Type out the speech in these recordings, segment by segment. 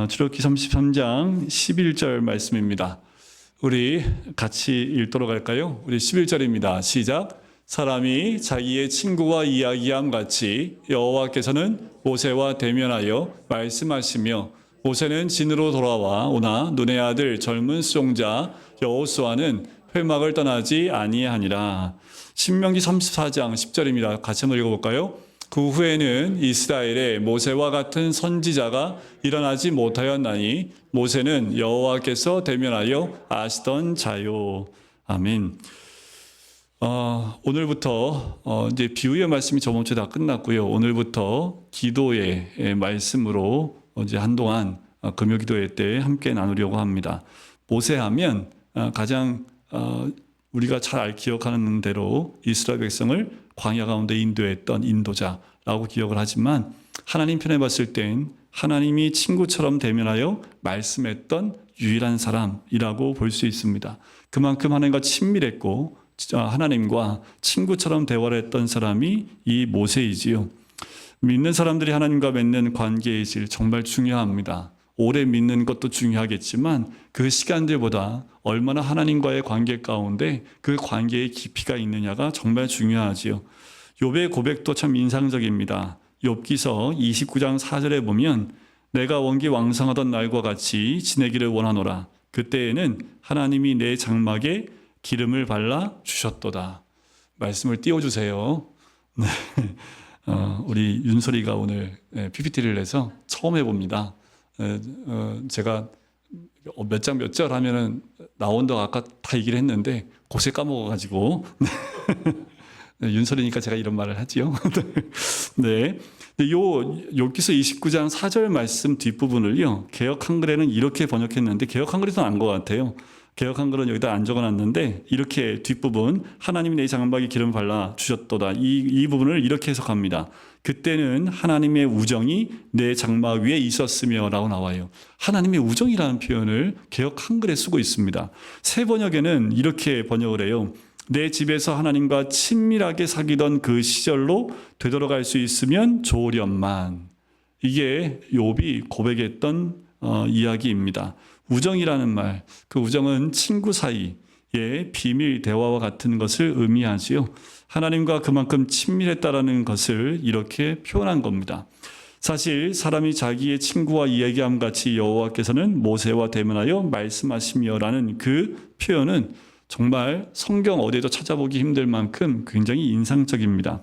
출애굽기 33장 11절 말씀입니다. 우리 같이 읽도록 할까요? 우리 11절입니다. 시작. 사람이 자기의 친구와 이야기함 같이 여호와께서는 모세와 대면하여 말씀하시며 모세는 진으로 돌아와 오나 눈의 아들 젊은 수종자 여호수아는 회막을 떠나지 아니하니라. 신명기 34장 10절입니다. 같이 한번 읽어볼까요? 그 후에는 이스라엘에 모세와 같은 선지자가 일어나지 못하였나니 모세는 여호와께서 대면하여 아시던 자요. 아멘. 오늘부터 이제 비유의 말씀이 저번 주에 다 끝났고요. 오늘부터 기도의 말씀으로 이제 한동안 금요 기도회 때 함께 나누려고 합니다. 모세하면 가장 우리가 잘 기억하는 대로 이스라엘 백성을 광야 가운데 인도했던 인도자라고 기억을 하지만 하나님 편에 봤을 땐 하나님이 친구처럼 대면하여 말씀했던 유일한 사람이라고 볼 수 있습니다. 그만큼 하나님과 친밀했고 하나님과 친구처럼 대화를 했던 사람이 이 모세이지요. 믿는 사람들이 하나님과 맺는 관계의 질 정말 중요합니다. 오래 믿는 것도 중요하겠지만 그 시간들보다 얼마나 하나님과의 관계 가운데 그 관계의 깊이가 있느냐가 정말 중요하지요. 욥의 고백도 참 인상적입니다. 욥기서 29장 4절에 보면 내가 원기 왕성하던 날과 같이 지내기를 원하노라. 그때에는 하나님이 내 장막에 기름을 발라 주셨도다. 말씀을 띄워주세요. 네. 우리 윤솔이가 오늘 PPT를 내서 처음 해봅니다. 제가 몇 장 몇 절 하면은 나온다고 아까 다 얘기를 했는데 곳에 까먹어가지고 윤설이니까 제가 이런 말을 하지요. 네, 욥기서 29장 4절 말씀 뒷부분을요 개역 한글에는 이렇게 번역했는데 개역 한글에서 안 것 같아요. 개역 한글은 여기다 안 적어놨는데 이렇게 뒷부분 하나님이 내 장막에 기름 발라 주셨도다 이 부분을 이렇게 해석합니다. 그때는 하나님의 우정이 내 장막 위에 있었으며 라고 나와요. 하나님의 우정이라는 표현을 개역 한글에 쓰고 있습니다. 새 번역에는 이렇게 번역을 해요. 내 집에서 하나님과 친밀하게 사귀던 그 시절로 되돌아갈 수 있으면 좋으련만. 이게 욥이 고백했던 이야기입니다. 우정이라는 말, 그 우정은 친구 사이의 비밀 대화와 같은 것을 의미하지요. 하나님과 그만큼 친밀했다라는 것을 이렇게 표현한 겁니다. 사실 사람이 자기의 친구와 이야기함 같이 여호와께서는 모세와 대면하여 말씀하시며라는 그 표현은 정말 성경 어디에도 찾아보기 힘들 만큼 굉장히 인상적입니다.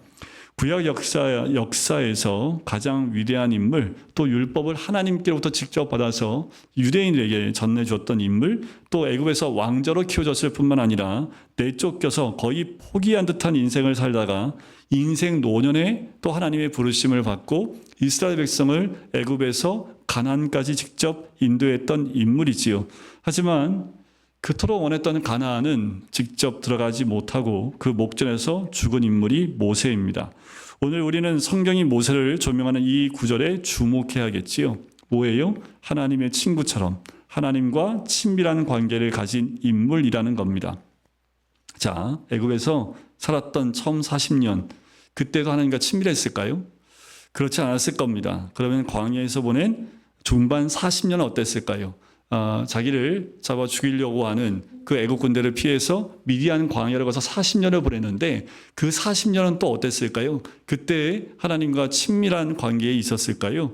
구약 역사에서 가장 위대한 인물, 또 율법을 하나님께로부터 직접 받아서 유대인에게 전해줬던 인물, 또 애굽에서 왕자로 키워졌을 뿐만 아니라 내쫓겨서 거의 포기한 듯한 인생을 살다가 인생 노년에 또 하나님의 부르심을 받고 이스라엘 백성을 애굽에서 가나안까지 직접 인도했던 인물이지요. 하지만 그토록 원했던 가나안은 직접 들어가지 못하고 그 목전에서 죽은 인물이 모세입니다. 오늘 우리는 성경이 모세를 조명하는 이 구절에 주목해야겠지요. 뭐예요? 하나님의 친구처럼 하나님과 친밀한 관계를 가진 인물이라는 겁니다. 자, 애굽에서 살았던 처음 40년, 그때도 하나님과 친밀했을까요? 그렇지 않았을 겁니다. 그러면 광야에서 보낸 중반 40년은 어땠을까요? 자기를 잡아 죽이려고 하는 그 애국 군대를 피해서 미디안 광야를 가서 40년을 보냈는데 그 40년은 또 어땠을까요? 그때 하나님과 친밀한 관계에 있었을까요?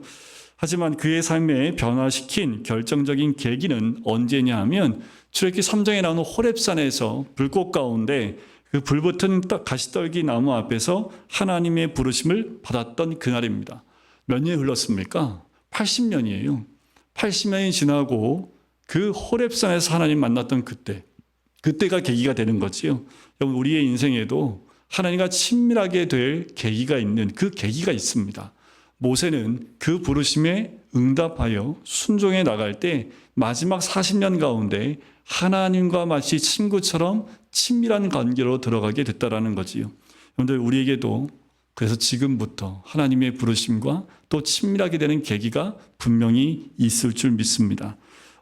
하지만 그의 삶에 변화시킨 결정적인 계기는 언제냐 하면 출애굽기 3장에 나오는 호렙산에서 불꽃 가운데 그 불붙은 가시떨기 나무 앞에서 하나님의 부르심을 받았던 그날입니다. 몇 년이 흘렀습니까? 80년이에요. 80년이 지나고 그 호렙산에서 하나님 만났던 그때가 계기가 되는 거지요. 여러분, 우리의 인생에도 하나님과 친밀하게 될 계기가 있는 그 계기가 있습니다. 모세는 그 부르심에 응답하여 순종해 나갈 때 마지막 40년 가운데 하나님과 마치 친구처럼 친밀한 관계로 들어가게 됐다라는 거지요. 여러분들, 우리에게도 그래서 지금부터 하나님의 부르심과 또 친밀하게 되는 계기가 분명히 있을 줄 믿습니다.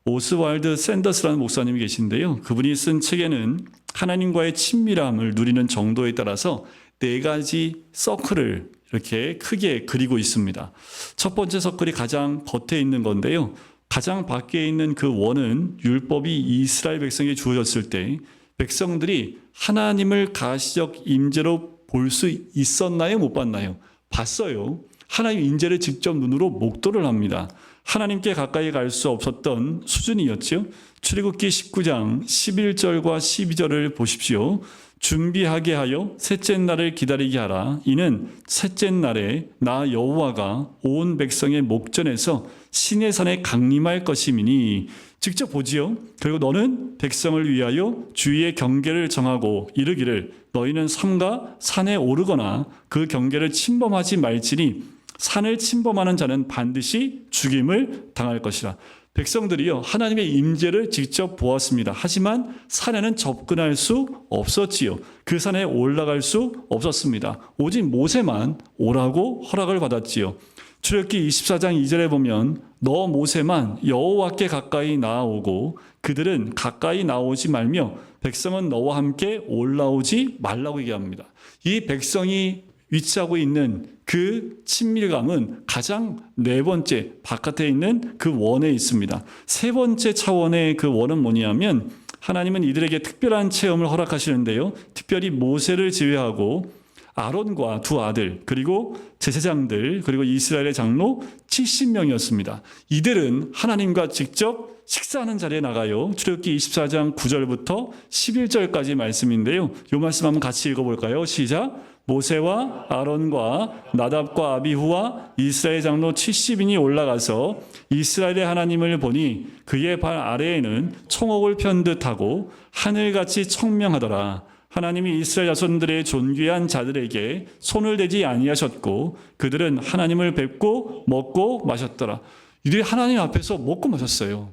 오스왈드 샌더스라는 목사님이 계신데요. 그분이 쓴 책에는 하나님과의 친밀함을 누리는 정도에 따라서 4가지 서클을 이렇게 크게 그리고 있습니다. 첫 번째 서클이 가장 겉에 있는 건데요. 가장 밖에 있는 그 원은 율법이 이스라엘 백성에게 주어졌을 때 백성들이 하나님을 가시적 임재로 볼 수 있었나요? 못 봤나요? 봤어요. 하나님 임재를 직접 눈으로 목도를 합니다. 하나님께 가까이 갈 수 없었던 수준이었죠. 출애굽기 19장 11절과 12절을 보십시오. 준비하게 하여 셋째 날을 기다리게 하라. 이는 셋째 날에 나 여호와가 온 백성의 목전에서 시내 산에 강림할 것임이니. 직접 보지요. 그리고 너는 백성을 위하여 주위의 경계를 정하고 이르기를 너희는 삼가 산에 오르거나 그 경계를 침범하지 말지니 산을 침범하는 자는 반드시 죽임을 당할 것이라. 백성들이요 하나님의 임재를 직접 보았습니다. 하지만 산에는 접근할 수 없었지요. 그 산에 올라갈 수 없었습니다. 오직 모세만 오라고 허락을 받았지요. 출애굽기 24장 2절에 보면 너 모세만 여호와께 가까이 나아오고 그들은 가까이 나오지 말며 백성은 너와 함께 올라오지 말라고 얘기합니다. 이 백성이 위치하고 있는 그 친밀감은 가장 네 번째 바깥에 있는 그 원에 있습니다. 세 번째 차원의 그 원은 뭐냐면 하나님은 이들에게 특별한 체험을 허락하시는데요. 특별히 모세를 제외하고 아론과 두 아들 그리고 제사장들 그리고 이스라엘의 장로 70명이었습니다. 이들은 하나님과 직접 식사하는 자리에 나가요. 출애굽기 24장 9절부터 11절까지 말씀인데요. 이 말씀 한번 같이 읽어볼까요? 시작. 모세와 아론과 나답과 아비후와 이스라엘 장로 70인이 올라가서 이스라엘의 하나님을 보니 그의 발 아래에는 총옥을 편 듯하고 하늘같이 청명하더라. 하나님이 이스라엘 자손들의 존귀한 자들에게 손을 대지 아니하셨고 그들은 하나님을 뵙고 먹고 마셨더라. 이들이 하나님 앞에서 먹고 마셨어요.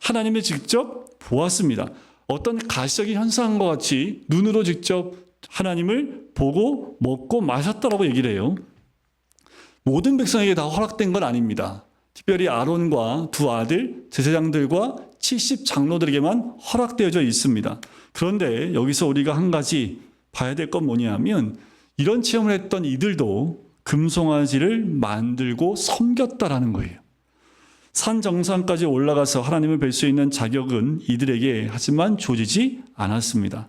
하나님을 직접 보았습니다. 어떤 가시적인 현상과 같이 눈으로 직접 하나님을 보고 먹고 마셨다라고 얘기를 해요. 모든 백성에게 다 허락된 건 아닙니다. 특별히 아론과 두 아들, 제사장들과 70 장로들에게만 허락되어져 있습니다. 그런데 여기서 우리가 한 가지 봐야 될 건 뭐냐면 이런 체험을 했던 이들도 금송아지를 만들고 섬겼다라는 거예요. 산 정상까지 올라가서 하나님을 뵐 수 있는 자격은 이들에게 하지만 주어지지 않았습니다.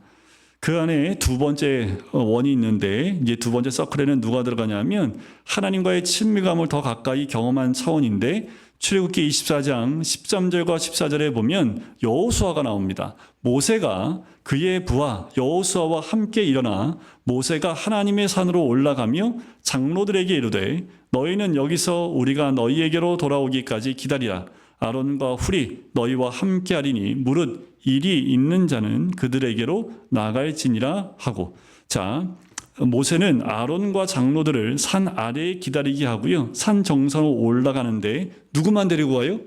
그 안에 두 번째 원이 있는데 이제 두 번째 서클에는 누가 들어가냐면 하나님과의 친밀감을 더 가까이 경험한 차원인데 출애굽기 24장 13절과 14절에 보면 여호수아가 나옵니다. 모세가 그의 부하 여호수아와 함께 일어나 모세가 하나님의 산으로 올라가며 장로들에게 이르되 너희는 여기서 우리가 너희에게로 돌아오기까지 기다리라. 아론과 훌이 너희와 함께하리니 무릇 일이 있는 자는 그들에게로 나갈지니라 하고. 자, 모세는 아론과 장로들을 산 아래에 기다리게 하고요. 산 정상으로 올라가는데 누구만 데리고 가요?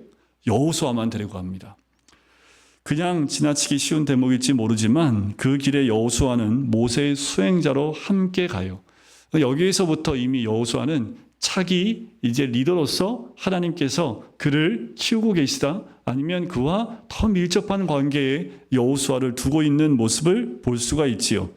여호수아만 데리고 갑니다. 그냥 지나치기 쉬운 대목일지 모르지만 그 길에 여호수아는 모세의 수행자로 함께 가요. 여기에서부터 이미 여호수아는 차기 이제 리더로서 하나님께서 그를 키우고 계시다 아니면 그와 더 밀접한 관계에 여호수아를 두고 있는 모습을 볼 수가 있지요.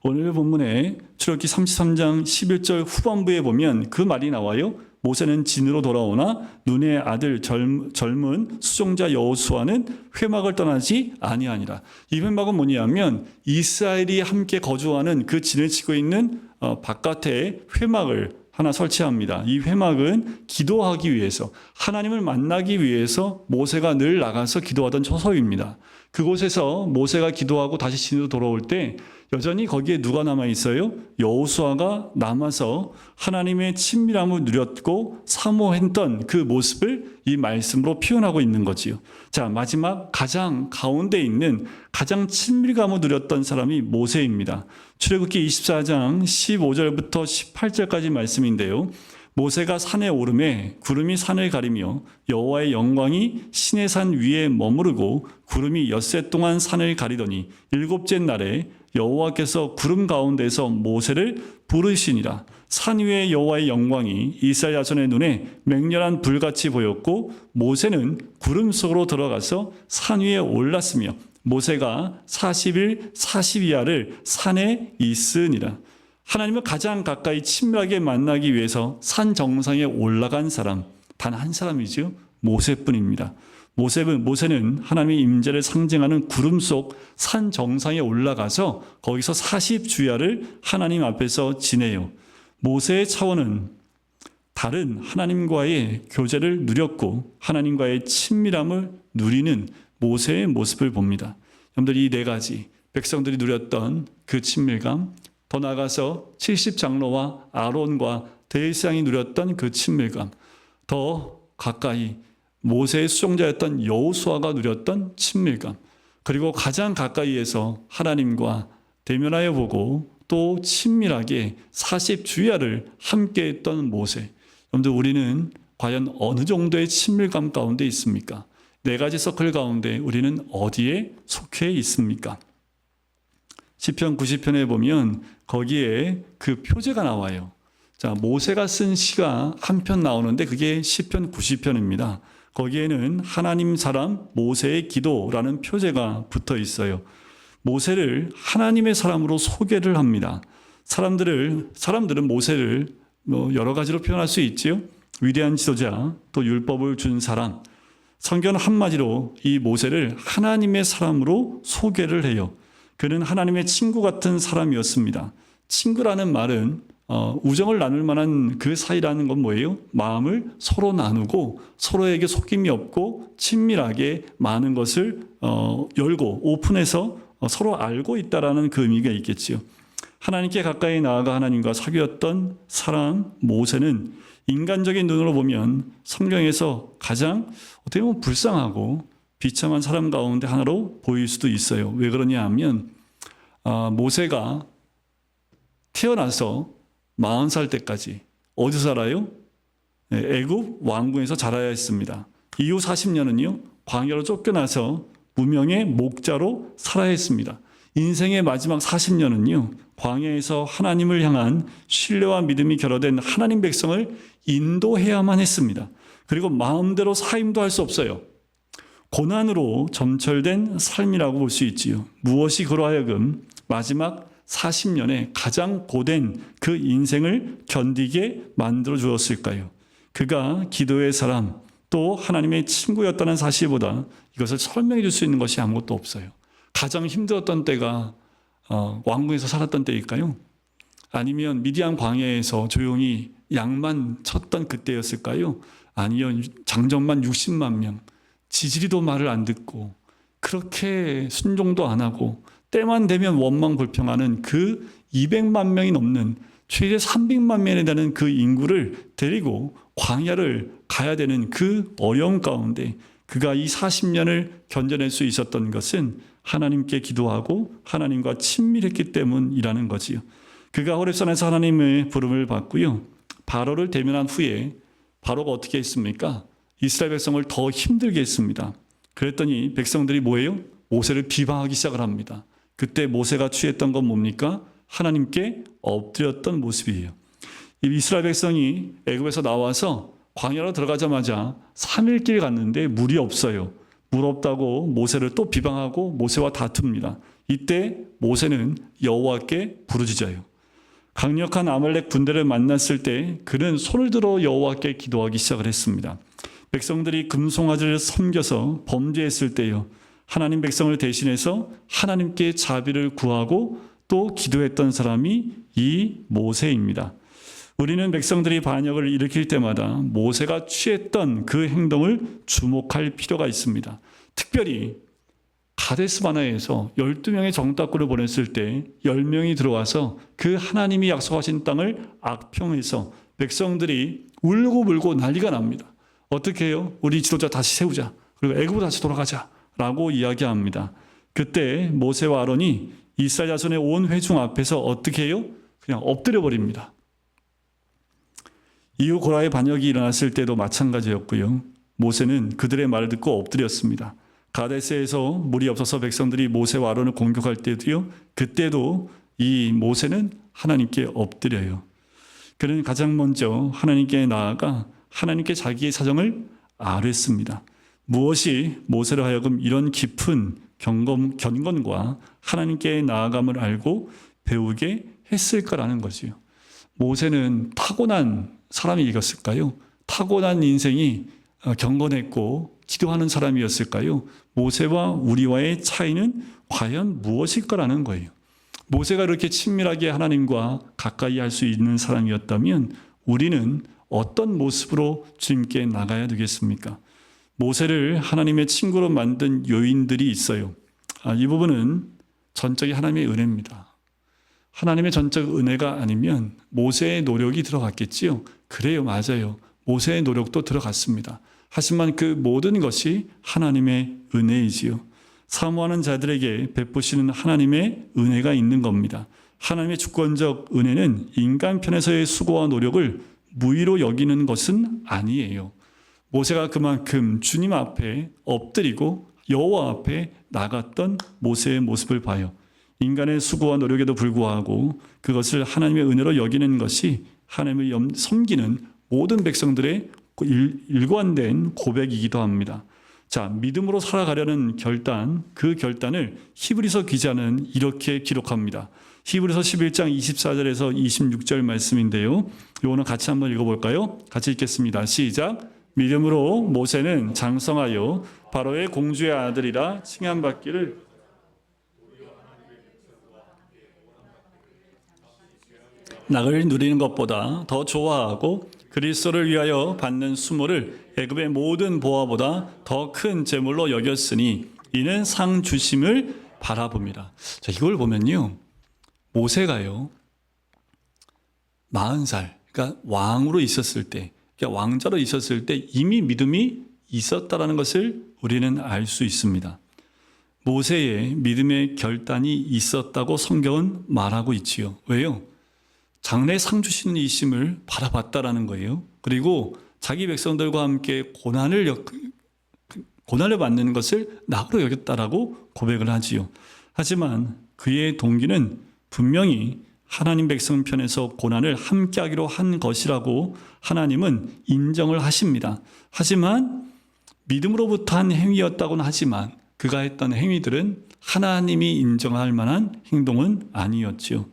오늘 본문에 출애굽기 33장 11절 후반부에 보면 그 말이 나와요. 모세는 진으로 돌아오나 눈의 아들 젊은 수종자 여호수아는 회막을 떠나지 아니하니라. 이 회막은 뭐냐면 이스라엘이 함께 거주하는 그 진을 치고 있는 바깥에 회막을 하나 설치합니다. 이 회막은 기도하기 위해서 하나님을 만나기 위해서 모세가 늘 나가서 기도하던 처소입니다. 그곳에서 모세가 기도하고 다시 진으로 돌아올 때 여전히 거기에 누가 남아 있어요? 여호수아가 남아서 하나님의 친밀함을 누렸고 사모했던 그 모습을 이 말씀으로 표현하고 있는 거지요. 자, 마지막 가장 가운데 있는 가장 친밀감을 누렸던 사람이 모세입니다. 출애굽기 24장 15절부터 18절까지 말씀인데요. 모세가 산에 오르매 구름이 산을 가리며 여호와의 영광이 시내 산 위에 머무르고 구름이 엿새 동안 산을 가리더니 일곱째 날에 여호와께서 구름 가운데서 모세를 부르시니라. 산 위에 여호와의 영광이 이스라엘 자손의 눈에 맹렬한 불같이 보였고 모세는 구름 속으로 들어가서 산 위에 올랐으며 모세가 40일 42야를 산에 있으니라. 하나님을 가장 가까이 친밀하게 만나기 위해서 산 정상에 올라간 사람 단 한 사람이죠. 모세뿐입니다. 모세는 하나님의 임재를 상징하는 구름 속 산 정상에 올라가서 거기서 40주야를 하나님 앞에서 지내요. 모세의 차원은 다른 하나님과의 교제를 누렸고 하나님과의 친밀함을 누리는 모세의 모습을 봅니다. 여러분들 이 네 가지 백성들이 누렸던 그 친밀감, 더 나아가서 70장로와 아론과 대제사장이 누렸던 그 친밀감, 더 가까이 모세의 수종자였던 여호수아가 누렸던 친밀감, 그리고 가장 가까이에서 하나님과 대면하여 보고 또 친밀하게 40주야를 함께 했던 모세. 여러분들 우리는 과연 어느 정도의 친밀감 가운데 있습니까? 네 가지 서클 가운데 우리는 어디에 속해 있습니까? 시편 90편에 보면 거기에 그 표제가 나와요. 자, 모세가 쓴 시가 한 편 나오는데 그게 시편 90편입니다. 거기에는 하나님 사람 모세의 기도라는 표제가 붙어 있어요. 모세를 하나님의 사람으로 소개를 합니다. 사람들은 모세를 여러 가지로 표현할 수 있지요. 위대한 지도자, 또 율법을 준 사람. 성경은 한마디로 이 모세를 하나님의 사람으로 소개를 해요. 그는 하나님의 친구 같은 사람이었습니다. 친구라는 말은 우정을 나눌 만한 그 사이라는 건 뭐예요? 마음을 서로 나누고 서로에게 속임이 없고 친밀하게 많은 것을 열고 오픈해서 서로 알고 있다라는 그 의미가 있겠지요. 하나님께 가까이 나아가 하나님과 사귀었던 사람 모세는 인간적인 눈으로 보면 성경에서 가장 어떻게 보면 불쌍하고 비참한 사람 가운데 하나로 보일 수도 있어요. 왜 그러냐 하면 모세가 태어나서 40살 때까지 어디서 살아요? 애굽 왕궁에서 자라야 했습니다. 이후 40년은요 광야로 쫓겨나서 무명의 목자로 살아야 했습니다. 인생의 마지막 40년은요 광야에서 하나님을 향한 신뢰와 믿음이 결여된 하나님 백성을 인도해야만 했습니다. 그리고 마음대로 사임도 할 수 없어요. 고난으로 점철된 삶이라고 볼 수 있지요. 무엇이 그로 하여금 마지막 40년에 가장 고된 그 인생을 견디게 만들어 주었을까요? 그가 기도의 사람, 또 하나님의 친구였다는 사실보다 이것을 설명해 줄 수 있는 것이 아무것도 없어요. 가장 힘들었던 때가 왕궁에서 살았던 때일까요? 아니면 미디안 광야에서 조용히 양만 쳤던 그때였을까요? 아니면 장정만 60만 명, 지지리도 말을 안 듣고 그렇게 순종도 안 하고 때만 되면 원망불평하는 그 200만 명이 넘는 최대 300만 명에 되는 그 인구를 데리고 광야를 가야 되는 그 어려움 가운데 그가 이 40년을 견뎌낼 수 있었던 것은 하나님께 기도하고 하나님과 친밀했기 때문이라는 거지요. 그가 호렙산에서 하나님의 부름을 받고요. 바로를 대면한 후에 바로가 어떻게 했습니까? 이스라엘 백성을 더 힘들게 했습니다. 그랬더니 백성들이 뭐예요? 모세를 비방하기 시작을 합니다. 그때 모세가 취했던 건 뭡니까? 하나님께 엎드렸던 모습이에요. 이스라엘 백성이 애굽에서 나와서 광야로 들어가자마자 3일 길 갔는데 물이 없어요. 물 없다고 모세를 또 비방하고 모세와 다툽니다. 이때 모세는 여호와께 부르짖어요. 강력한 아말렉 군대를 만났을 때 그는 손을 들어 여호와께 기도하기 시작을 했습니다. 백성들이 금송아지를 섬겨서 범죄했을 때요. 하나님 백성을 대신해서 하나님께 자비를 구하고 또 기도했던 사람이 이 모세입니다. 우리는 백성들이 반역을 일으킬 때마다 모세가 취했던 그 행동을 주목할 필요가 있습니다. 특별히 가데스 바네아에서 12명의 정탐꾼을 보냈을 때 10명이 들어와서 그 하나님이 약속하신 땅을 악평해서 백성들이 울고 불고 난리가 납니다. 어떻게 해요? 우리 지도자 다시 세우자. 그리고 애굽으로 다시 돌아가자. 라고 이야기합니다. 그때 모세와 아론이 이스라엘 자손의 온 회중 앞에서 어떻게 해요? 그냥 엎드려 버립니다. 이후 고라의 반역이 일어났을 때도 마찬가지였고요. 모세는 그들의 말을 듣고 엎드렸습니다. 가데스에서 물이 없어서 백성들이 모세와 아론을 공격할 때도요. 그때도 이 모세는 하나님께 엎드려요. 그는 가장 먼저 하나님께 나아가 하나님께 자기의 사정을 아뢰습니다. 무엇이 모세로 하여금 이런 깊은 경건과 하나님께 나아감을 알고 배우게 했을까라는 거지요. 모세는 타고난 사람이었을까요? 타고난 인생이 경건했고 기도하는 사람이었을까요? 모세와 우리와의 차이는 과연 무엇일까라는 거예요. 모세가 이렇게 친밀하게 하나님과 가까이 할 수 있는 사람이었다면 우리는 어떤 모습으로 주님께 나가야 되겠습니까? 모세를 하나님의 친구로 만든 요인들이 있어요. 이 부분은 전적인 하나님의 은혜입니다. 하나님의 전적 은혜가 아니면 모세의 노력이 들어갔겠지요. 그래요, 맞아요. 모세의 노력도 들어갔습니다. 하지만 그 모든 것이 하나님의 은혜이지요. 사모하는 자들에게 베푸시는 하나님의 은혜가 있는 겁니다. 하나님의 주권적 은혜는 인간 편에서의 수고와 노력을 무의로 여기는 것은 아니에요. 모세가 그만큼 주님 앞에 엎드리고 여호와 앞에 나갔던 모세의 모습을 봐요. 인간의 수고와 노력에도 불구하고 그것을 하나님의 은혜로 여기는 것이 하나님을 섬기는 모든 백성들의 일관된 고백이기도 합니다. 자, 믿음으로 살아가려는 결단, 그 결단을 히브리서 기자는 이렇게 기록합니다. 히브리서 11장 24절에서 26절 말씀인데요. 이거는 같이 한번 읽어볼까요? 같이 읽겠습니다. 시작. 믿음으로 모세는 장성하여 바로의 공주의 아들이라 칭함받기를 낙을 누리는 것보다 더 좋아하고 그리스도를 위하여 받는 수모를 애굽의 모든 보화보다 더 큰 재물로 여겼으니 이는 상 주심을 바라봅니다. 자, 이걸 보면요, 모세가요 40살, 그러니까 왕으로 있었을 때, 그러니까 왕자로 있었을 때 이미 믿음이 있었다라는 것을 우리는 알 수 있습니다. 모세의 믿음의 결단이 있었다고 성경은 말하고 있지요. 왜요? 장래에 상 주시는 이심을 바라봤다라는 거예요. 그리고 자기 백성들과 함께 고난을 받는 것을 낙으로 여겼다라고 고백을 하지요. 하지만 그의 동기는 분명히 하나님 백성 편에서 고난을 함께하기로 한 것이라고 하나님은 인정을 하십니다. 하지만 믿음으로부터 한 행위였다고는 하지만 그가 했던 행위들은 하나님이 인정할 만한 행동은 아니었지요.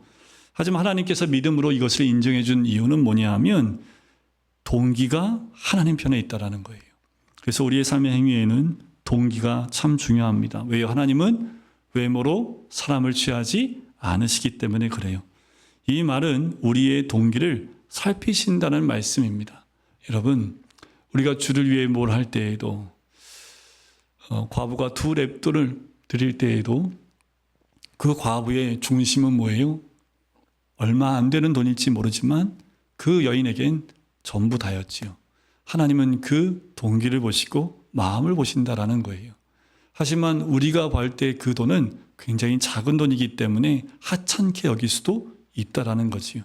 하지만 하나님께서 믿음으로 이것을 인정해 준 이유는 뭐냐 하면 동기가 하나님 편에 있다라는 거예요. 그래서 우리의 삶의 행위에는 동기가 참 중요합니다. 왜요? 하나님은 외모로 사람을 취하지 않으시기 때문에 그래요. 이 말은 우리의 동기를 살피신다는 말씀입니다. 여러분, 우리가 주를 위해 뭘 할 때에도 과부가 2렙돈을 드릴 때에도 그 과부의 중심은 뭐예요? 얼마 안 되는 돈일지 모르지만 그 여인에겐 전부 다였지요. 하나님은 그 동기를 보시고 마음을 보신다라는 거예요. 하지만 우리가 볼 때 그 돈은 굉장히 작은 돈이기 때문에 하찮게 여길 수도 있다라는 거지요.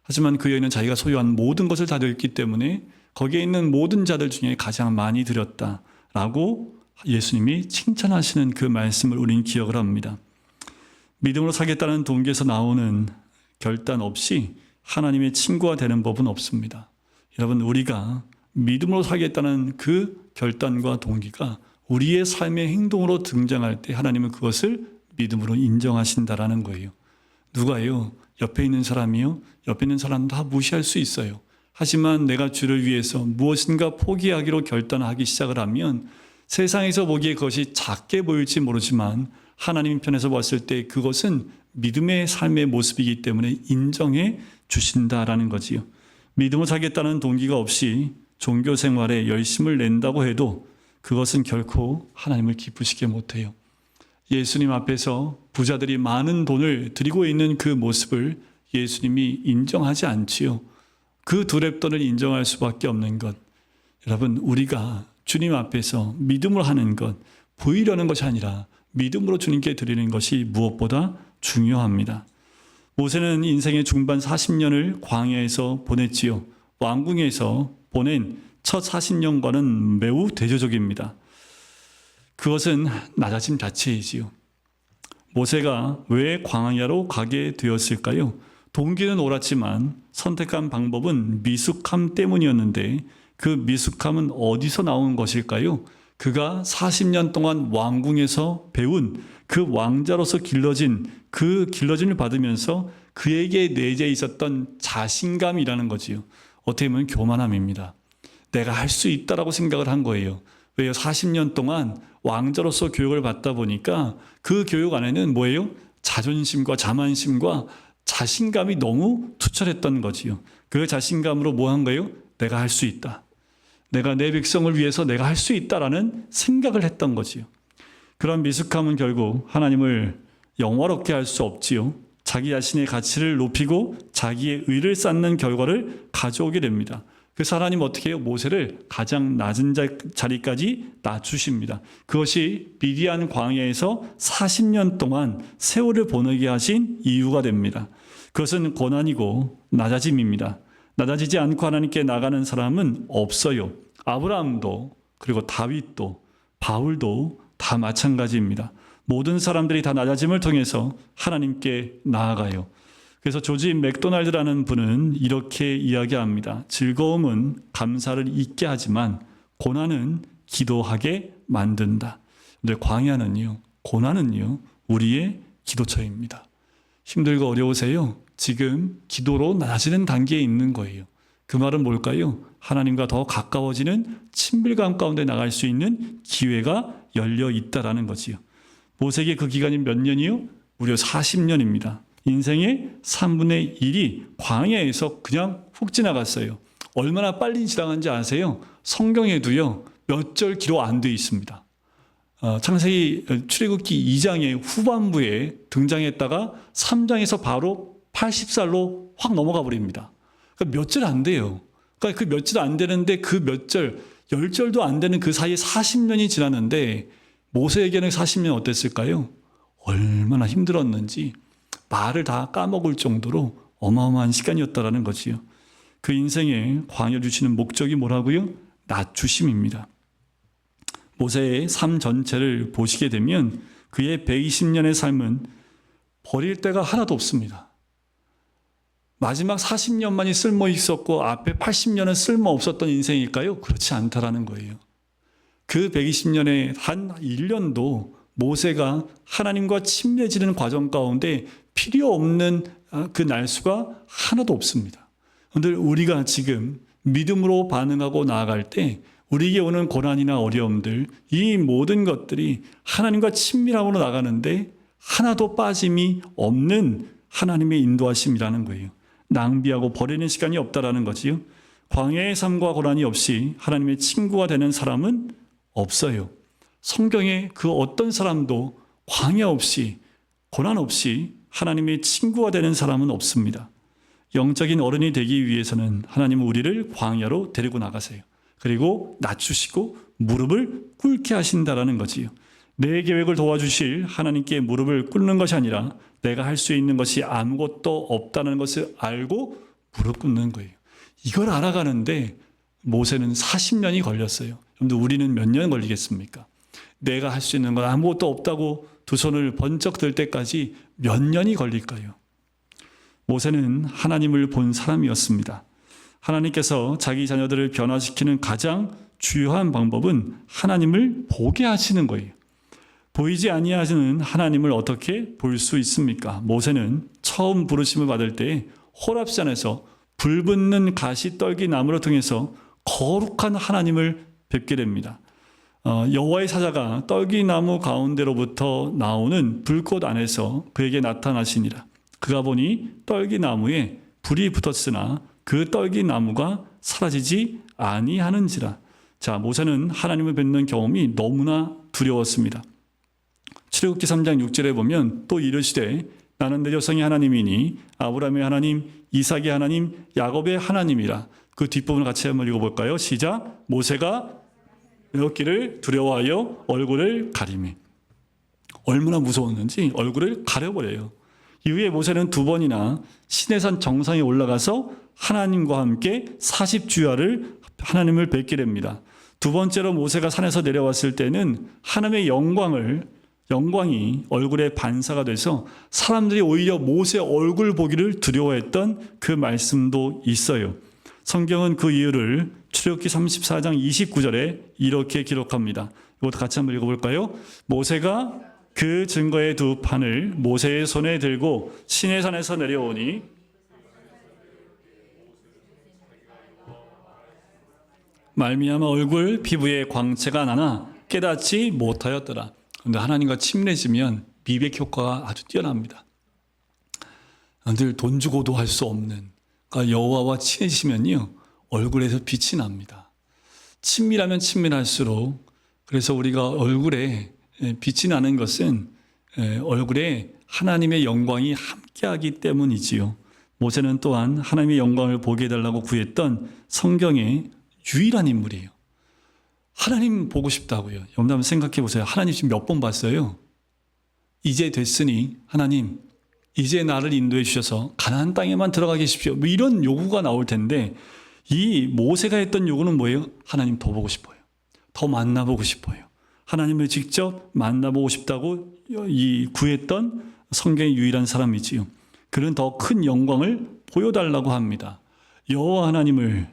하지만 그 여인은 자기가 소유한 모든 것을 다 드렸기 때문에 거기에 있는 모든 자들 중에 가장 많이 드렸다라고 예수님이 칭찬하시는 그 말씀을 우리는 기억을 합니다. 믿음으로 살겠다는 동기에서 나오는 결단 없이 하나님의 친구가 되는 법은 없습니다. 여러분, 우리가 믿음으로 살겠다는 그 결단과 동기가 우리의 삶의 행동으로 등장할 때 하나님은 그것을 믿음으로 인정하신다라는 거예요. 누가요? 옆에 있는 사람이요? 옆에 있는 사람 다 무시할 수 있어요. 하지만 내가 주를 위해서 무엇인가 포기하기로 결단하기 시작을 하면 세상에서 보기에 그것이 작게 보일지 모르지만 하나님 편에서 봤을 때 그것은 믿음의 삶의 모습이기 때문에 인정해 주신다라는 거지요. 믿음을 살겠다는 동기가 없이 종교 생활에 열심을 낸다고 해도 그것은 결코 하나님을 기쁘시게 못해요. 예수님 앞에서 부자들이 많은 돈을 드리고 있는 그 모습을 예수님이 인정하지 않지요. 그 2렙돈을 인정할 수밖에 없는 것. 여러분, 우리가 주님 앞에서 믿음을 하는 것, 보이려는 것이 아니라 믿음으로 주님께 드리는 것이 무엇보다 중요합니다. 모세는 인생의 중반 40년을 광야에서 보냈지요. 왕궁에서 보낸 첫 40년과는 매우 대조적입니다. 그것은 낮아짐 자체이지요. 모세가 왜 광야로 가게 되었을까요? 동기는 옳았지만 선택한 방법은 미숙함 때문이었는데 그 미숙함은 어디서 나온 것일까요? 그가 40년 동안 왕궁에서 배운 그 왕자로서 그 길러짐을 받으면서 그에게 내재 있었던 자신감이라는 거지요. 어떻게 보면 교만함입니다. 내가 할 수 있다라고 생각을 한 거예요. 왜요? 40년 동안 왕자로서 교육을 받다 보니까 그 교육 안에는 뭐예요? 자존심과 자만심과 자신감이 너무 투철했던 거지요. 그 자신감으로 뭐 한 거예요? 내가 할 수 있다. 내가 내 백성을 위해서 내가 할 수 있다라는 생각을 했던 거지요. 그런 미숙함은 결국 하나님을 영화롭게 할 수 없지요. 자기 자신의 가치를 높이고 자기의 의를 쌓는 결과를 가져오게 됩니다. 그래서 하나님 어떻게 해요? 모세를 가장 낮은 자리까지 낮추십니다. 그것이 미디안 광야에서 40년 동안 세월을 보내게 하신 이유가 됩니다. 그것은 고난이고 낮아짐입니다. 낮아지지 않고 하나님께 나가는 사람은 없어요. 아브라함도 그리고 다윗도 바울도 다 마찬가지입니다. 모든 사람들이 다 낮아짐을 통해서 하나님께 나아가요. 그래서 조지 맥도날드라는 분은 이렇게 이야기합니다. 즐거움은 감사를 잊게 하지만 고난은 기도하게 만든다. 근데 광야는요, 고난은요, 우리의 기도처입니다. 힘들고 어려우세요? 지금 기도로 낮아지는 단계에 있는 거예요. 그 말은 뭘까요? 하나님과 더 가까워지는 친밀감 가운데 나갈 수 있는 기회가 열려 있다라는 거지요. 모세에게 그 기간이 몇 년이요? 무려 40년입니다. 인생의 3분의 1이 광야에서 그냥 훅 지나갔어요. 얼마나 빨리 지나간지 아세요? 성경에도요, 몇 절 기록 안 돼 있습니다. 창세기 출애굽기 2장의 후반부에 등장했다가 3장에서 바로 80살로 확 넘어가 버립니다. 그러니까 몇 절 안 돼요. 그러니까 그 몇 절 안 되는데 그 몇 절, 10절도 안 되는 그 사이에 40년이 지났는데 모세에게는 40년 어땠을까요? 얼마나 힘들었는지 말을 다 까먹을 정도로 어마어마한 시간이었다라는 거지요. 그 인생에 광야를 주시는 목적이 뭐라고요? 낮추심입니다. 모세의 삶 전체를 보시게 되면 그의 120년의 삶은 버릴 데가 하나도 없습니다. 마지막 40년만이 쓸모 있었고 앞에 80년은 쓸모 없었던 인생일까요? 그렇지 않다라는 거예요. 그 120년의 한 1년도 모세가 하나님과 친밀해지는 과정 가운데 필요 없는 그 날수가 하나도 없습니다. 그런데 우리가 지금 믿음으로 반응하고 나아갈 때 우리에게 오는 고난이나 어려움들, 이 모든 것들이 하나님과 친밀함으로 나가는데 하나도 빠짐이 없는 하나님의 인도하심이라는 거예요. 낭비하고 버리는 시간이 없다라는 거지요. 광야의 삶과 고난이 없이 하나님의 친구가 되는 사람은 없어요. 성경에 그 어떤 사람도 광야 없이 고난 없이 하나님의 친구가 되는 사람은 없습니다. 영적인 어른이 되기 위해서는 하나님은 우리를 광야로 데리고 나가세요. 그리고 낮추시고 무릎을 꿇게 하신다라는 거지요. 내 계획을 도와주실 하나님께 무릎을 꿇는 것이 아니라 내가 할 수 있는 것이 아무것도 없다는 것을 알고 무릎 꿇는 거예요. 이걸 알아가는데 모세는 40년이 걸렸어요. 그런데 우리는 몇 년 걸리겠습니까? 내가 할 수 있는 건 아무것도 없다고 두 손을 번쩍 들 때까지 몇 년이 걸릴까요? 모세는 하나님을 본 사람이었습니다. 하나님께서 자기 자녀들을 변화시키는 가장 주요한 방법은 하나님을 보게 하시는 거예요. 보이지 아니하시는 하나님을 어떻게 볼 수 있습니까? 모세는 처음 부르심을 받을 때 호랍산에서 불붙는 가시떨기 나무를 통해서 거룩한 하나님을 뵙게 됩니다. 여호와의 사자가 떨기나무 가운데로부터 나오는 불꽃 안에서 그에게 나타나시니라. 그가 보니 떨기나무에 불이 붙었으나 그 떨기나무가 사라지지 아니하는지라. 자, 모세는 하나님을 뵙는 경험이 너무나 두려웠습니다. 출애굽기 3장 6절에 보면 또 이르시되 나는 내 조상의 하나님이니 아브라함의 하나님, 이삭의 하나님, 야곱의 하나님이라. 그 뒷부분을 같이 한번 읽어볼까요? 시작. 모세가 걷기를 두려워하여 얼굴을 가리매. 얼마나 무서웠는지 얼굴을 가려버려요. 이후에 모세는 2번이나 시내산 정상에 올라가서 하나님과 함께 40주야를 하나님을 뵙게 됩니다. 2번째로 모세가 산에서 내려왔을 때는 하나님의 영광이 얼굴에 반사가 돼서 사람들이 오히려 모세 얼굴 보기를 두려워했던 그 말씀도 있어요. 성경은 그 이유를 출애굽기 34장 29절에 이렇게 기록합니다. 이것도 같이 한번 읽어볼까요? 모세가 그 증거의 2판을 모세의 손에 들고 시내산에서 내려오니 말미암아 얼굴 피부에 광채가 나나 깨닫지 못하였더라. 그런데 하나님과 친밀해지면 미백 효과가 아주 뛰어납니다. 늘 돈 주고도 할 수 없는, 그러니까 여호와와 친해지면요 얼굴에서 빛이 납니다. 친밀하면 친밀할수록, 그래서 우리가 얼굴에 빛이 나는 것은 얼굴에 하나님의 영광이 함께하기 때문이지요. 모세는 또한 하나님의 영광을 보게 해달라고 구했던 성경의 유일한 인물이에요. 하나님 보고 싶다고요. 여러분 한번 생각해 보세요. 하나님 지금 몇 번 봤어요? 이제 됐으니 하나님 이제 나를 인도해 주셔서 가나안 땅에만 들어가 계십시오. 뭐 이런 요구가 나올 텐데, 이 모세가 했던 요구는 뭐예요? 하나님 더 보고 싶어요. 더 만나보고 싶어요. 하나님을 직접 만나보고 싶다고 이 구했던 성경의 유일한 사람이지요. 그는 더 큰 영광을 보여달라고 합니다. 여호와 하나님을,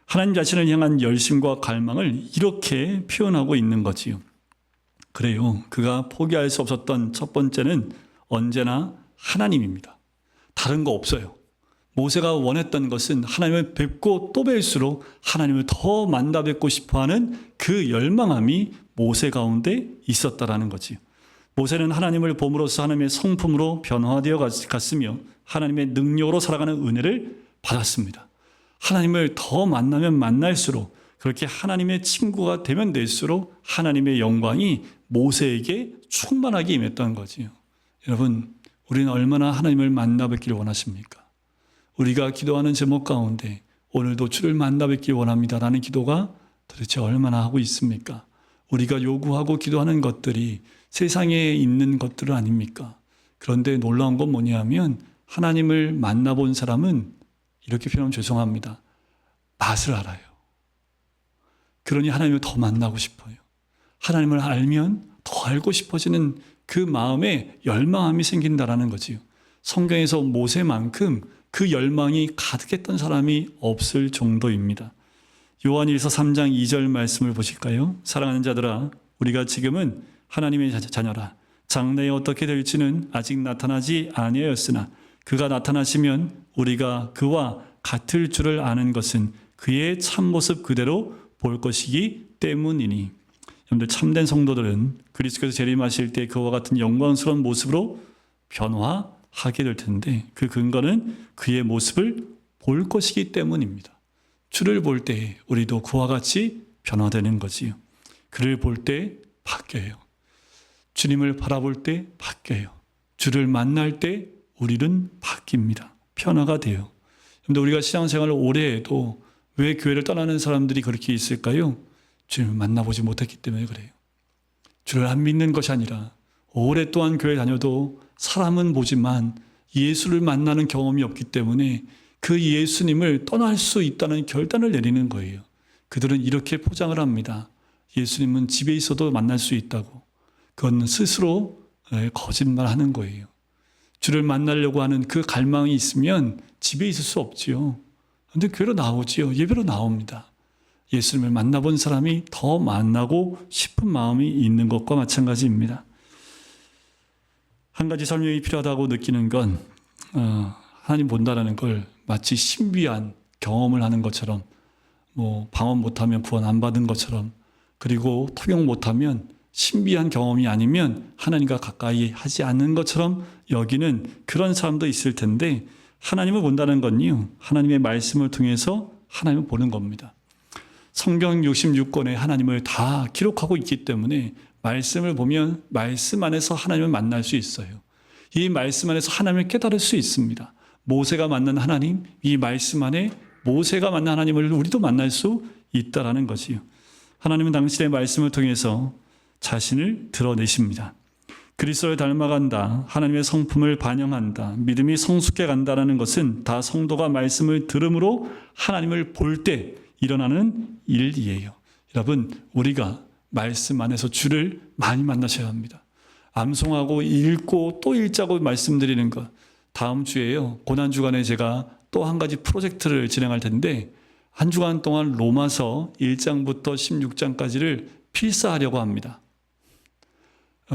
하나님 자신을 향한 열심과 갈망을 이렇게 표현하고 있는 거지요. 그래요. 그가 포기할 수 없었던 첫 번째는 언제나 하나님입니다. 다른 거 없어요. 모세가 원했던 것은 하나님을 뵙고 또 뵐수록 하나님을 더 만나 뵙고 싶어하는 그 열망함이 모세 가운데 있었다라는 거지요. 모세는 하나님을 봄으로써 하나님의 성품으로 변화되어 갔으며 하나님의 능력으로 살아가는 은혜를 받았습니다. 하나님을 더 만나면 만날수록, 그렇게 하나님의 친구가 되면 될수록 하나님의 영광이 모세에게 충만하게 임했던 거지요. 여러분, 우리는 얼마나 하나님을 만나 뵙기를 원하십니까? 우리가 기도하는 제목 가운데 오늘도 주를 만나 뵙기를 원합니다라는 기도가 도대체 얼마나 하고 있습니까? 우리가 요구하고 기도하는 것들이 세상에 있는 것들은 아닙니까? 그런데 놀라운 건 뭐냐면 하나님을 만나본 사람은 이렇게 표현하면 죄송합니다. 맛을 알아요. 그러니 하나님을 더 만나고 싶어요. 하나님을 알면 더 알고 싶어지는 그 마음에 열망함이 생긴다라는 거지요. 성경에서 모세만큼 그 열망이 가득했던 사람이 없을 정도입니다. 요한일서 3장 2절 말씀을 보실까요? 사랑하는 자들아, 우리가 지금은 하나님의 자녀라. 장래에 어떻게 될지는 아직 나타나지 아니하였으나 그가 나타나시면 우리가 그와 같을 줄을 아는 것은 그의 참모습 그대로 볼 것이기 때문이니. 여러분들, 참된 성도들은 그리스도께서 재림하실 때 그와 같은 영광스러운 모습으로 변화하게 될 텐데, 그 근거는 그의 모습을 볼 것이기 때문입니다. 주를 볼 때 우리도 그와 같이 변화되는 거지요. 그를 볼 때 바뀌어요. 주님을 바라볼 때 바뀌어요. 주를 만날 때 우리는 바뀝니다. 변화가 돼요. 그런데 우리가 신앙생활을 오래 해도 왜 교회를 떠나는 사람들이 그렇게 있을까요? 주님을 만나보지 못했기 때문에 그래요. 주를 안 믿는 것이 아니라 오랫동안 교회 다녀도 사람은 보지만 예수를 만나는 경험이 없기 때문에 그 예수님을 떠날 수 있다는 결단을 내리는 거예요. 그들은 이렇게 포장을 합니다. 예수님은 집에 있어도 만날 수 있다고. 그건 스스로 거짓말하는 거예요. 주를 만나려고 하는 그 갈망이 있으면 집에 있을 수 없지요. 그런데 교회로 나오지요. 예배로 나옵니다. 예수님을 만나본 사람이 더 만나고 싶은 마음이 있는 것과 마찬가지입니다. 한 가지 설명이 필요하다고 느끼는 건 하나님 본다라는 걸 마치 신비한 경험을 하는 것처럼, 방언 못하면 구원 안 받은 것처럼, 그리고 통역 못하면 신비한 경험이 아니면 하나님과 가까이 하지 않는 것처럼 여기는 그런 사람도 있을 텐데, 하나님을 본다는 건요, 하나님의 말씀을 통해서 하나님을 보는 겁니다. 성경 66권에 하나님을 다 기록하고 있기 때문에 말씀을 보면 말씀 안에서 하나님을 만날 수 있어요. 이 말씀 안에서 하나님을 깨달을 수 있습니다. 모세가 만난 하나님, 이 말씀 안에 모세가 만난 하나님을 우리도 만날 수 있다라는 것이요. 하나님은 당신의 말씀을 통해서 자신을 드러내십니다. 그리스도를 닮아간다, 하나님의 성품을 반영한다, 믿음이 성숙해 간다는 것은 다 성도가 말씀을 들음으로 하나님을 볼 때 일어나는 일이에요. 여러분, 우리가 말씀 안에서 주를 많이 만나셔야 합니다. 암송하고 읽고 또 읽자고 말씀드리는 것. 다음 주에요, 고난주간에 제가 또 한 가지 프로젝트를 진행할 텐데, 한 주간 동안 로마서 1장부터 16장까지를 필사하려고 합니다.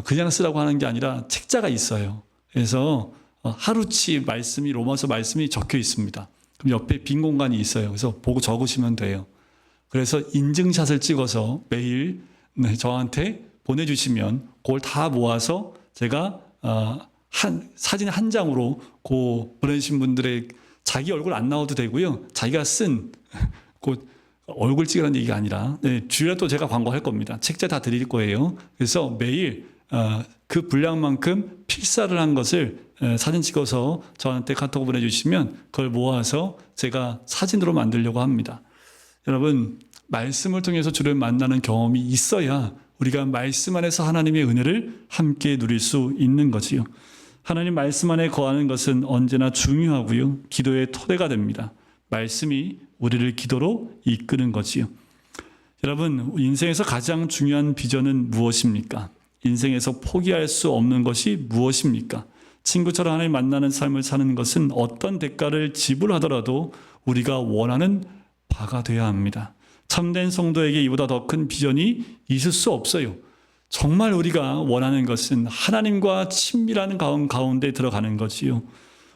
그냥 쓰라고 하는 게 아니라 책자가 있어요. 그래서 하루치 로마서 말씀이 적혀 있습니다. 그럼 옆에 빈 공간이 있어요. 그래서 보고 적으시면 돼요. 그래서 인증샷을 찍어서 매일 저한테 보내주시면 그걸 다 모아서 제가 사진 한 장으로 보내주신 분들의 자기 얼굴 안 나와도 되고요. 자기가 쓴 얼굴 찍으라는 얘기가 아니라 주일날 또 제가 광고할 겁니다. 책자 다 드릴 거예요. 그래서 매일 그 분량만큼 필사를 한 것을 사진 찍어서 저한테 카톡 보내주시면 그걸 모아서 제가 사진으로 만들려고 합니다. 여러분, 말씀을 통해서 주를 만나는 경험이 있어야 우리가 말씀 안에서 하나님의 은혜를 함께 누릴 수 있는 거지요. 하나님 말씀 안에 거하는 것은 언제나 중요하고요. 기도의 토대가 됩니다. 말씀이 우리를 기도로 이끄는 거지요. 여러분, 인생에서 가장 중요한 비전은 무엇입니까? 인생에서 포기할 수 없는 것이 무엇입니까? 친구처럼 하나님 만나는 삶을 사는 것은 어떤 대가를 지불하더라도 우리가 원하는 바가 되어야 합니다. 참된 성도에게 이보다 더 큰 비전이 있을 수 없어요. 정말 우리가 원하는 것은 하나님과 친밀한 가운데 들어가는 거지요.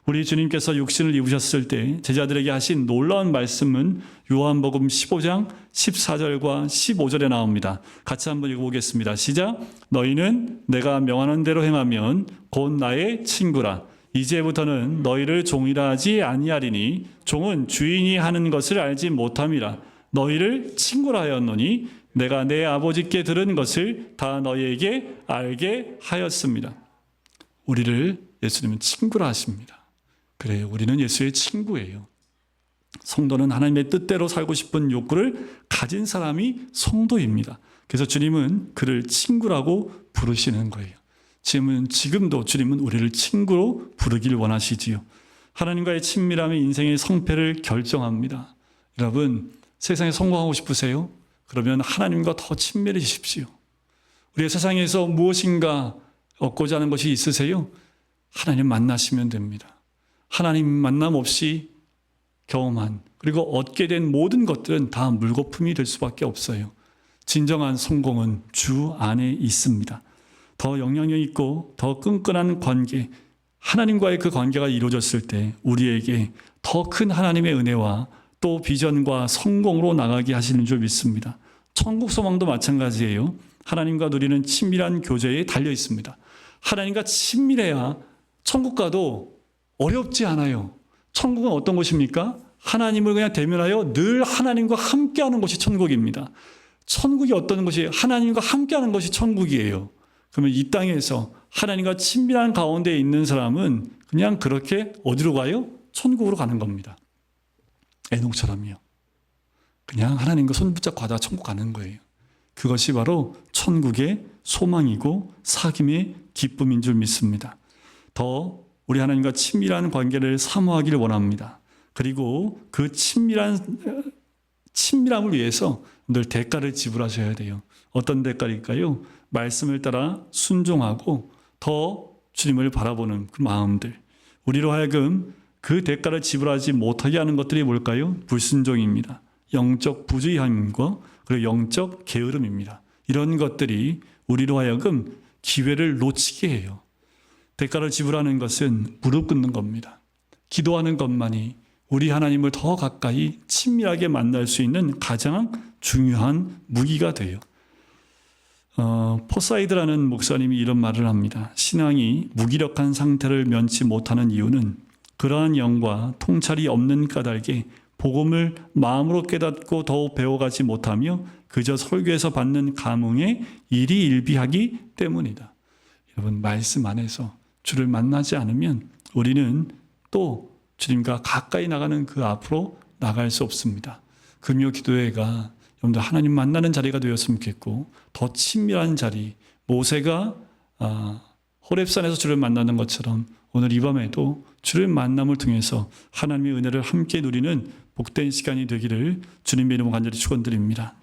우리 주님께서 육신을 입으셨을 때 제자들에게 하신 놀라운 말씀은 요한복음 15장 14절과 15절에 나옵니다. 같이 한번 읽어보겠습니다. 시작. 너희는 내가 명하는 대로 행하면 곧 나의 친구라. 이제부터는 너희를 종이라 하지 아니하리니 종은 주인이 하는 것을 알지 못함이라. 너희를 친구라 하였노니 내가 내 아버지께 들은 것을 다 너희에게 알게 하였습니다. 우리를 예수님은 친구라 하십니다. 그래요. 우리는 예수의 친구예요. 성도는 하나님의 뜻대로 살고 싶은 욕구를 가진 사람이 성도입니다. 그래서 주님은 그를 친구라고 부르시는 거예요. 지금도 주님은 우리를 친구로 부르길 원하시지요. 하나님과의 친밀함이 인생의 성패를 결정합니다. 여러분, 세상에 성공하고 싶으세요? 그러면 하나님과 더 친밀해지십시오. 우리의 세상에서 무엇인가 얻고자 하는 것이 있으세요? 하나님 만나시면 됩니다. 하나님 만남 없이 경험한 그리고 얻게 된 모든 것들은 다 물거품이 될 수밖에 없어요. 진정한 성공은 주 안에 있습니다. 더 영향력 있고 더 끈끈한 관계, 하나님과의 그 관계가 이루어졌을 때 우리에게 더 큰 하나님의 은혜와 또 비전과 성공으로 나가게 하시는 줄 믿습니다. 천국 소망도 마찬가지예요. 하나님과 누리는 친밀한 교제에 달려 있습니다. 하나님과 친밀해야 천국 가도 어렵지 않아요. 천국은 어떤 곳입니까? 하나님을 그냥 대면하여 늘 하나님과 함께하는 것이 천국입니다. 천국이 어떤 것이 하나님과 함께하는 것이 천국이에요. 그러면 이 땅에서 하나님과 친밀한 가운데 있는 사람은 그냥 그렇게 어디로 가요? 천국으로 가는 겁니다. 에녹처럼요. 그냥 하나님과 손 붙잡고 가다가 천국 가는 거예요. 그것이 바로 천국의 소망이고 사귐의 기쁨인 줄 믿습니다. 더 우리 하나님과 친밀한 관계를 사모하기를 원합니다. 그리고 그 친밀함을 위해서 늘 대가를 지불하셔야 돼요. 어떤 대가일까요? 말씀을 따라 순종하고 더 주님을 바라보는 그 마음들. 우리로 하여금 그 대가를 지불하지 못하게 하는 것들이 뭘까요? 불순종입니다. 영적 부주의함과 그리고 영적 게으름입니다. 이런 것들이 우리로 하여금 기회를 놓치게 해요. 대가를 지불하는 것은 무릎 꿇는 겁니다. 기도하는 것만이 우리 하나님을 더 가까이 친밀하게 만날 수 있는 가장 중요한 무기가 돼요. 포사이드라는 목사님이 이런 말을 합니다. 신앙이 무기력한 상태를 면치 못하는 이유는 그러한 영과 통찰이 없는 까닭에 복음을 마음으로 깨닫고 더욱 배워가지 못하며 그저 설교에서 받는 감흥에 일희일비하기 때문이다. 여러분, 말씀 안에서 주를 만나지 않으면 우리는 또 주님과 가까이 나가는 그 앞으로 나갈 수 없습니다. 금요 기도회가 여러분들 하나님 만나는 자리가 되었으면 좋겠고 더 친밀한 자리, 모세가 호렙산에서 주를 만나는 것처럼 오늘 이 밤에도 주를 만남을 통해서 하나님의 은혜를 함께 누리는 복된 시간이 되기를 주님의 이름으로 간절히 축원드립니다.